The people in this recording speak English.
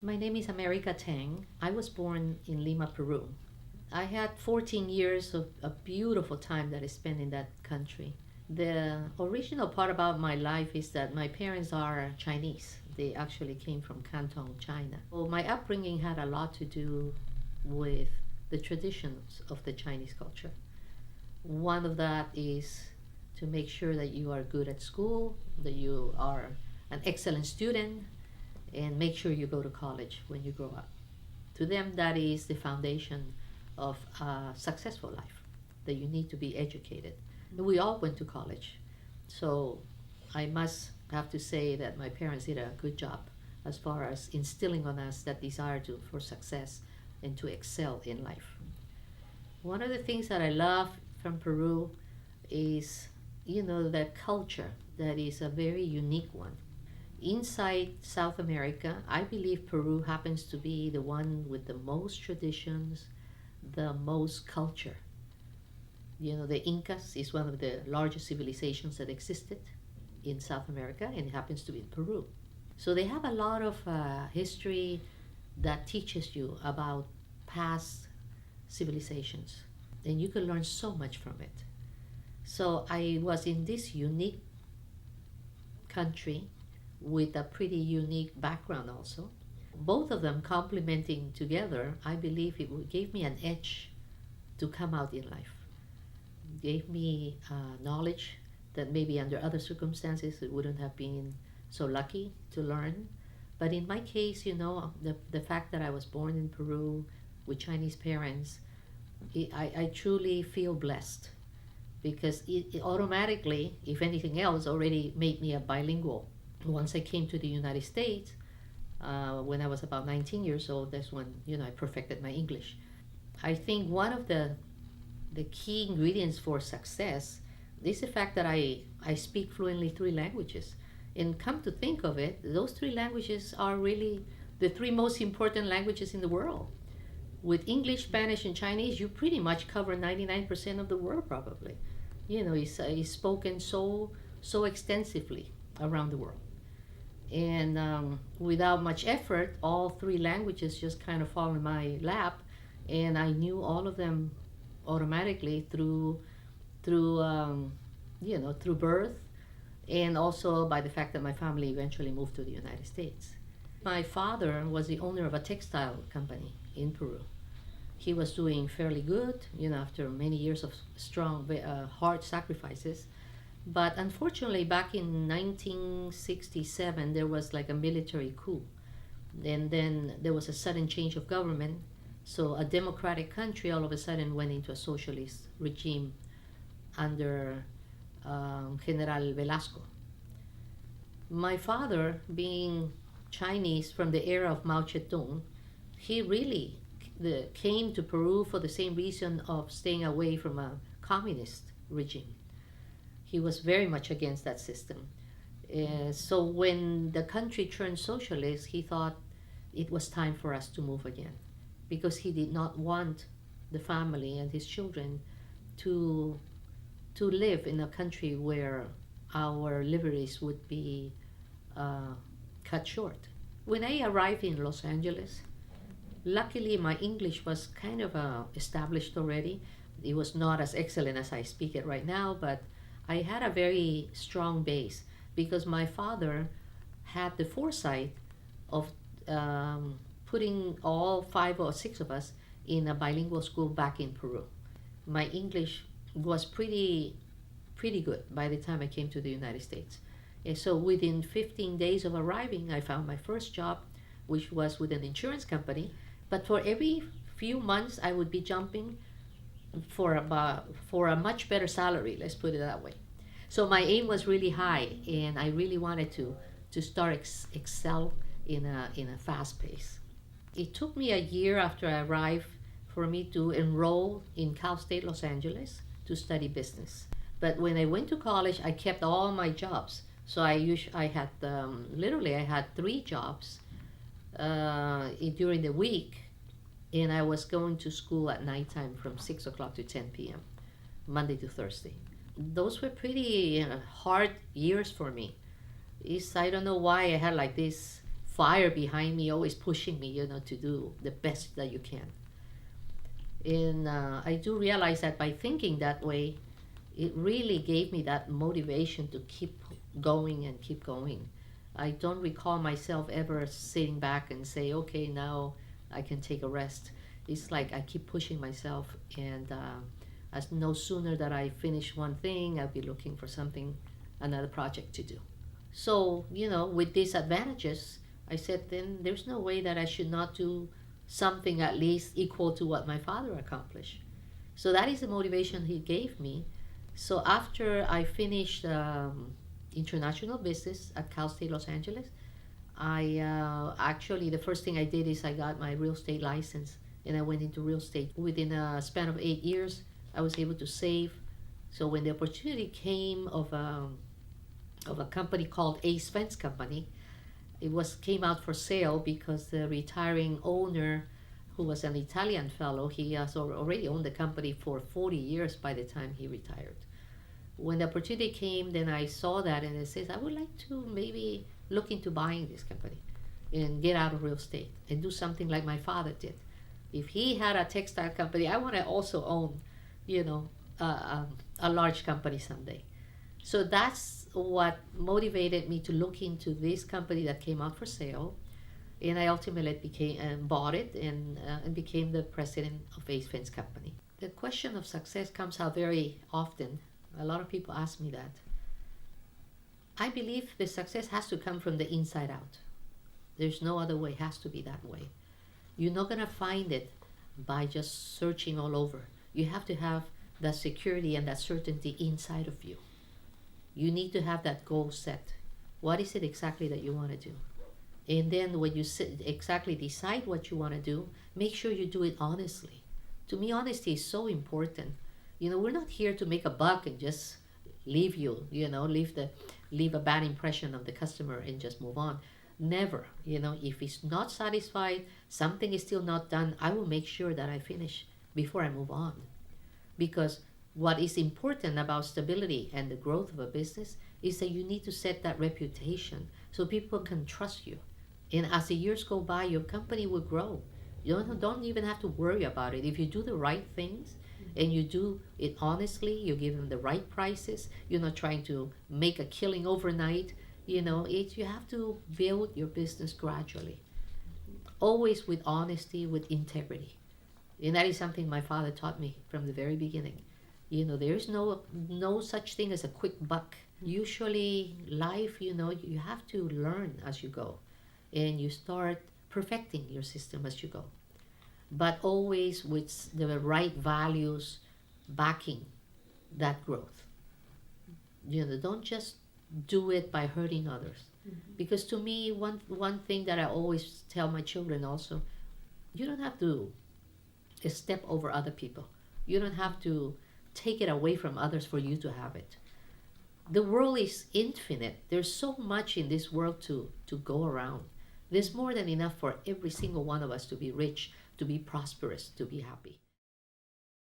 My name is America Tang. I was born in Lima, Peru. I had 14 years of a beautiful time that I spent in that country. The original part about my life is that my parents are Chinese. They actually came from Canton, China. So my upbringing had a lot to do with the traditions of the Chinese culture. One of that is to make sure that you are good at school, that you are an excellent student, and make sure you go to college when you grow up. To them, that is the foundation of a successful life, that you need to be educated. And we all went to college. So I must have to say that my parents did a good job as far as instilling on us that desire for success and to excel in life. One of the things that I love from Peru is, that culture that is a very unique one. Inside South America, I believe Peru happens to be the one with the most traditions, the most culture. The Incas is one of the largest civilizations that existed in South America, and it happens to be in Peru. So they have a lot of history that teaches you about past civilizations, and you can learn so much from it. So I was in this unique country with a pretty unique background also. Both of them complementing together, I believe gave me an edge to come out in life. Gave me knowledge that maybe under other circumstances it wouldn't have been so lucky to learn. But in my case, the fact that I was born in Peru with Chinese parents, I truly feel blessed because it automatically, if anything else, already made me a bilingual. Once I came to the United States, when I was about 19 years old, that's when I perfected my English. I think one of the key ingredients for success is the fact that I speak fluently three languages. And come to think of it, those three languages are really the three most important languages in the world. With English, Spanish, and Chinese, you pretty much cover 99% of the world probably. It's spoken so extensively around the world. And without much effort, all three languages just kind of fall in my lap, and I knew all of them automatically through birth, and also by the fact that my family eventually moved to the United States. My father was the owner of a textile company in Peru. He was doing fairly good, after many years of strong, hard sacrifices. But unfortunately, back in 1967, there was like a military coup. And then there was a sudden change of government. So a democratic country all of a sudden went into a socialist regime under General Velasco. My father, being Chinese from the era of Mao Zedong, he really came to Peru for the same reason of staying away from a communist regime. He was very much against that system. So when the country turned socialist, he thought it was time for us to move again because he did not want the family and his children to live in a country where our liberties would be cut short. When I arrived in Los Angeles, luckily my English was kind of established already. It was not as excellent as I speak it right now, but I had a very strong base because my father had the foresight of putting all five or six of us in a bilingual school back in Peru. My English was pretty good by the time I came to the United States. And so within 15 days of arriving, I found my first job, which was with an insurance company. But for every few months, I would be jumping for a much better salary. Let's put it that way. So my aim was really high, and I really wanted to start excel in a fast pace. It took me a year after I arrived for me to enroll in Cal State Los Angeles to study business. But when I went to college, I kept all my jobs. So I had literally I had three jobs during the week, and I was going to school at nighttime from 6 o'clock to 10 p.m. Monday to Thursday. Those were pretty hard years for me. I don't know why I had like this fire behind me, always pushing me, to do the best that you can. And I do realize that by thinking that way, it really gave me that motivation to keep going and keep going. I don't recall myself ever sitting back and say, okay, now I can take a rest. It's like I keep pushing myself, and as no sooner that I finish one thing, I'll be looking for something, another project to do. So, with these advantages, I said then there's no way that I should not do something at least equal to what my father accomplished. So that is the motivation he gave me. So after I finished international business at Cal State Los Angeles, I actually, the first thing I did is I got my real estate license, and I went into real estate. Within a span of 8 years, I was able to save. So when the opportunity came of a company called Ace Fence Company, came out for sale because the retiring owner, who was an Italian fellow, he has already owned the company for 40 years by the time he retired. When the opportunity came, then I saw that and I said, I would like to maybe look into buying this company and get out of real estate and do something like my father did. If he had a textile company, I want to also own, a large company someday. So that's what motivated me to look into this company that came out for sale. And I ultimately bought it and became the president of Ace Fence Company. The question of success comes out very often. A lot of people ask me that. I believe the success has to come from the inside out. There's no other way. It has to be that way. You're not going to find it by just searching all over. You have to have that security and that certainty inside of you. You need to have that goal set. What is it exactly that you want to do? And then when you exactly decide what you want to do, make sure you do it honestly. To me, honesty is so important. We're not here to make a buck and just leave leave a bad impression of the customer and just move on. Never. If it's not satisfied, something is still not done, I will make sure that I finish before I move on. Because what is important about stability and the growth of a business is that you need to set that reputation so people can trust you. And as the years go by, your company will grow. You don't even have to worry about it. If you do the right things and you do it honestly, you give them the right prices, you're not trying to make a killing overnight. You have to build your business gradually, always with honesty, with integrity. And that is something my father taught me from the very beginning. There's no such thing as a quick buck. Usually life, you have to learn as you go, and you start perfecting your system as you go, but always with the right values backing that growth. Don't just do it by hurting others. Because to me, one thing that I always tell my children also, you don't have to step over other people. You don't have to take it away from others for you to have it. The world is infinite. There's so much in this world to go around. There's more than enough for every single one of us to be rich, to be prosperous, to be happy.